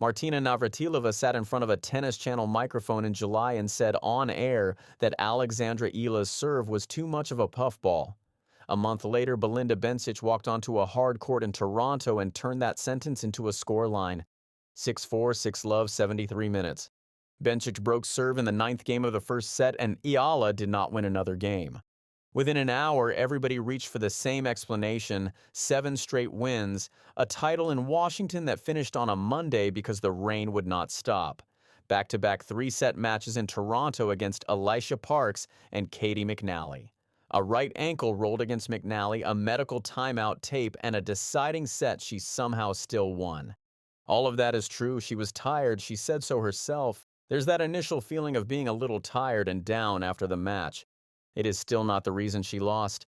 Martina Navratilova sat in front of a Tennis Channel microphone in July and said on air that Alexandra Eala's serve was too much of a puffball. A month later, Belinda Bencic walked onto a hard court in Toronto and turned that sentence into a scoreline. 6-4, 6-love, 73 minutes. Bencic broke serve in the ninth game of the first set, and Eala did not win another game. Within an hour, everybody reached for the same explanation: 7 straight wins, a title in Washington that finished on a Monday because the rain would not stop. Back-to-back 3-set matches in Toronto against Alicia Parks and Katie McNally. A right ankle rolled against McNally, a medical timeout tape, and a deciding set she somehow still won. All of that is true. She was tired. She said so herself. There's that initial feeling of being a little tired and down after the match. It is still not the reason she lost.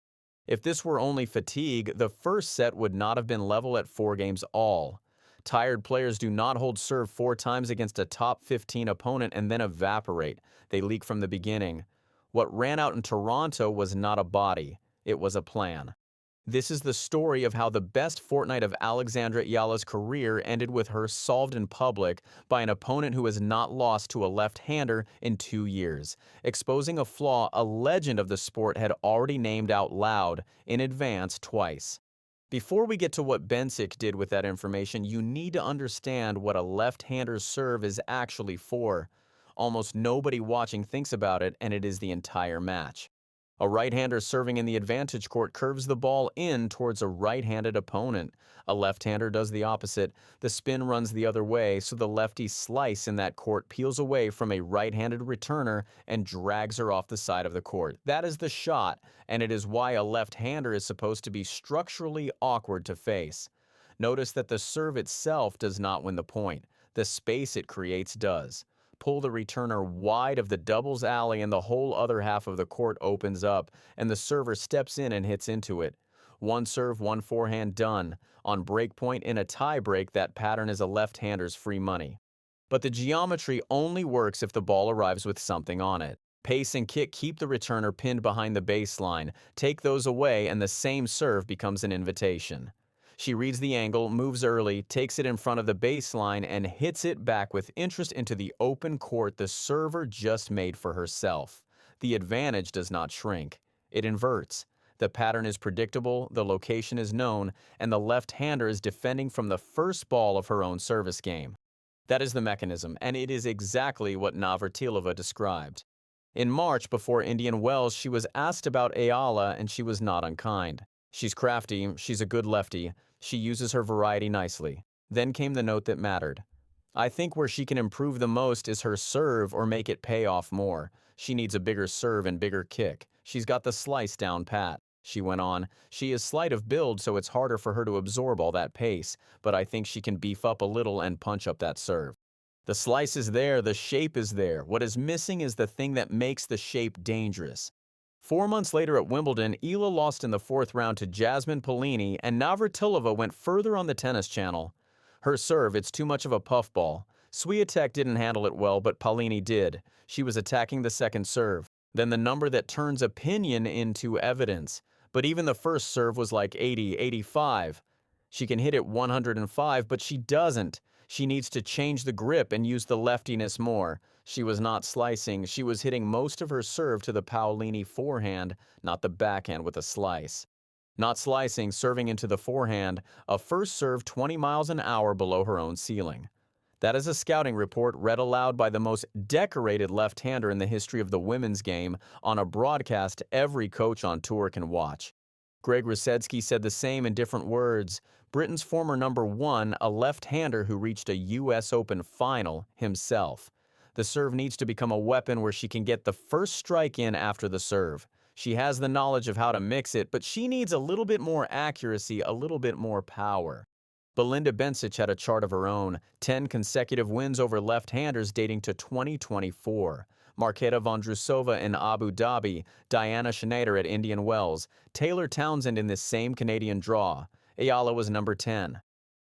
If this were only fatigue, the first set would not have been level at 4 games all. Tired players do not hold serve 4 times against a top 15 opponent and then evaporate. They leak from the beginning. What ran out in Toronto was not a body. It was a plan. This is the story of how the best fortnight of Alexandra Eala's career ended with her solved in public by an opponent who has not lost to a left-hander in 2 years, exposing a flaw a legend of the sport had already named out loud in advance twice. Before we get to what Bencic did with that information, you need to understand what a left-hander's serve is actually for. Almost nobody watching thinks about it, and it is the entire match. A right-hander serving in the advantage court curves the ball in towards a right-handed opponent. A left-hander does the opposite. The spin runs the other way, so the lefty's slice in that court peels away from a right-handed returner and drags her off the side of the court. That is the shot, and it is why a left-hander is supposed to be structurally awkward to face. Notice that the serve itself does not win the point. The space it creates does. Pull the returner wide of the doubles alley and the whole other half of the court opens up, and the server steps in and hits into it. One serve, one forehand, done. On break point in a tie break, that pattern is a left-hander's free money. But the geometry only works if the ball arrives with something on it. Pace and kick keep the returner pinned behind the baseline. Take those away and the same serve becomes an invitation. She reads the angle, moves early, takes it in front of the baseline, and hits it back with interest into the open court the server just made for herself. The advantage does not shrink. It inverts. The pattern is predictable, the location is known, and the left-hander is defending from the first ball of her own service game. That is the mechanism, and it is exactly what Navratilova described. In March, before Indian Wells, she was asked about Eala, and she was not unkind. She's crafty, she's a good lefty, she uses her variety nicely. Then came the note that mattered. I think where she can improve the most is her serve or make it pay off more. She needs a bigger serve and bigger kick. She's got the slice down pat. She went on, she is slight of build, so it's harder for her to absorb all that pace, but I think she can beef up a little and punch up that serve. The slice is there, the shape is there. What is missing is the thing that makes the shape dangerous. 4 months later at Wimbledon, Eala lost in the 4th round to Jasmine Paolini, and Navratilova went further on the Tennis Channel. Her serve, it's too much of a puffball. Swiatek didn't handle it well, but Paolini did. She was attacking the second serve. Then the number that turns opinion into evidence. But even the first serve was like 80, 85. She can hit it 105, but she doesn't. She needs to change the grip and use the leftiness more. She was not slicing. She was hitting most of her serve to the Paolini forehand, not the backhand with a slice. Not slicing, serving into the forehand, a first serve 20 miles an hour below her own ceiling. That is a scouting report read aloud by the most decorated left-hander in the history of the women's game on a broadcast every coach on tour can watch. Greg Rusedski said the same in different words. Britain's former number 1, a left-hander who reached a U.S. Open final himself. The serve needs to become a weapon where she can get the first strike in after the serve. She has the knowledge of how to mix it, but she needs a little bit more accuracy, a little bit more power. Belinda Bencic had a chart of her own, 10 consecutive wins over left-handers dating to 2024. Marketa Vondrousova in Abu Dhabi, Diana Schneider at Indian Wells, Taylor Townsend in this same Canadian draw. Eala was number 10.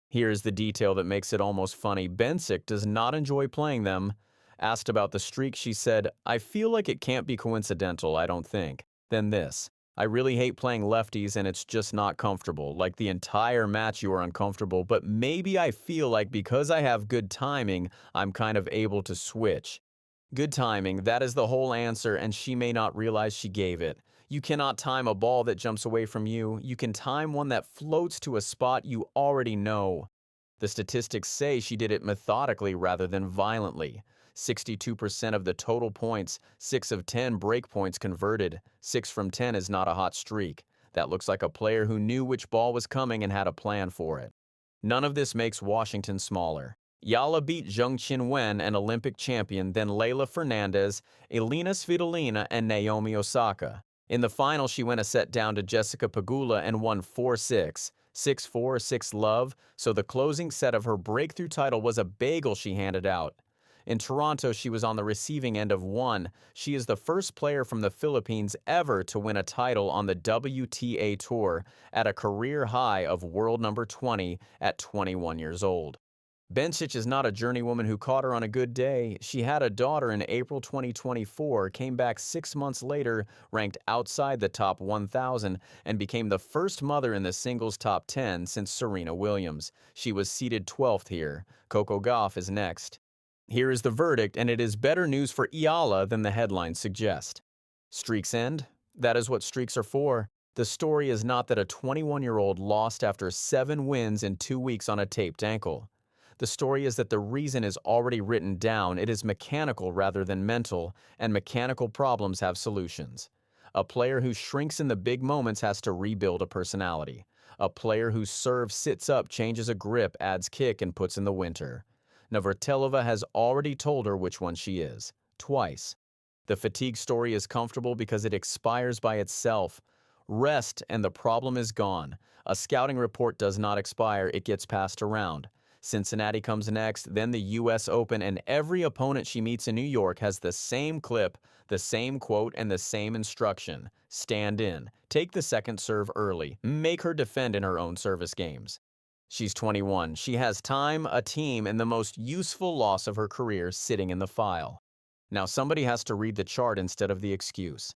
Here's the detail that makes it almost funny. Bencic does not enjoy playing them. Asked about the streak, she said, I feel like it can't be coincidental, I don't think. Then this. I really hate playing lefties and it's just not comfortable. Like the entire match you are uncomfortable, but maybe I feel like because I have good timing, I'm kind of able to switch. Good timing, that is the whole answer, and she may not realize she gave it. You cannot time a ball that jumps away from you. You can time one that floats to a spot you already know. The statistics say she did it methodically rather than violently. 62% of the total points, 6 of 10 break points converted. 6 from 10 is not a hot streak. That looks like a player who knew which ball was coming and had a plan for it. None of this makes Washington smaller. Eala beat Zheng Qinwen, an Olympic champion, then Leylah Fernandez, Elina Svitolina, and Naomi Osaka. In the final, she went a set down to Jessica Pegula and won 4-6. 6-4, 6-love, so the closing set of her breakthrough title was a bagel she handed out. In Toronto, she was on the receiving end of one. She is the first player from the Philippines ever to win a title on the WTA Tour at a career high of world number 20 at 21 years old. Bencic is not a journeywoman who caught her on a good day. She had a daughter in April 2024, came back 6 months later, ranked outside the top 1,000, and became the first mother in the singles top 10 since Serena Williams. She was seeded 12th here. Coco Gauff is next. Here is the verdict, and it is better news for Eala than the headlines suggest. Streaks end? That is what streaks are for. The story is not that a 21-year-old lost after 7 wins in 2 weeks on a taped ankle. The story is that the reason is already written down. It is mechanical rather than mental, and mechanical problems have solutions. A player who shrinks in the big moments has to rebuild a personality. A player whose serve sits up, changes a grip, adds kick, and puts in the winter. Navratilova has already told her which one she is. Twice. The fatigue story is comfortable because it expires by itself. Rest and the problem is gone. A scouting report does not expire, it gets passed around. Cincinnati comes next, then the U.S. Open, and every opponent she meets in New York has the same clip, the same quote, and the same instruction. Stand in. Take the second serve early. Make her defend in her own service games. She's 21. She has time, a team, and the most useful loss of her career sitting in the file. Now somebody has to read the chart instead of the excuse.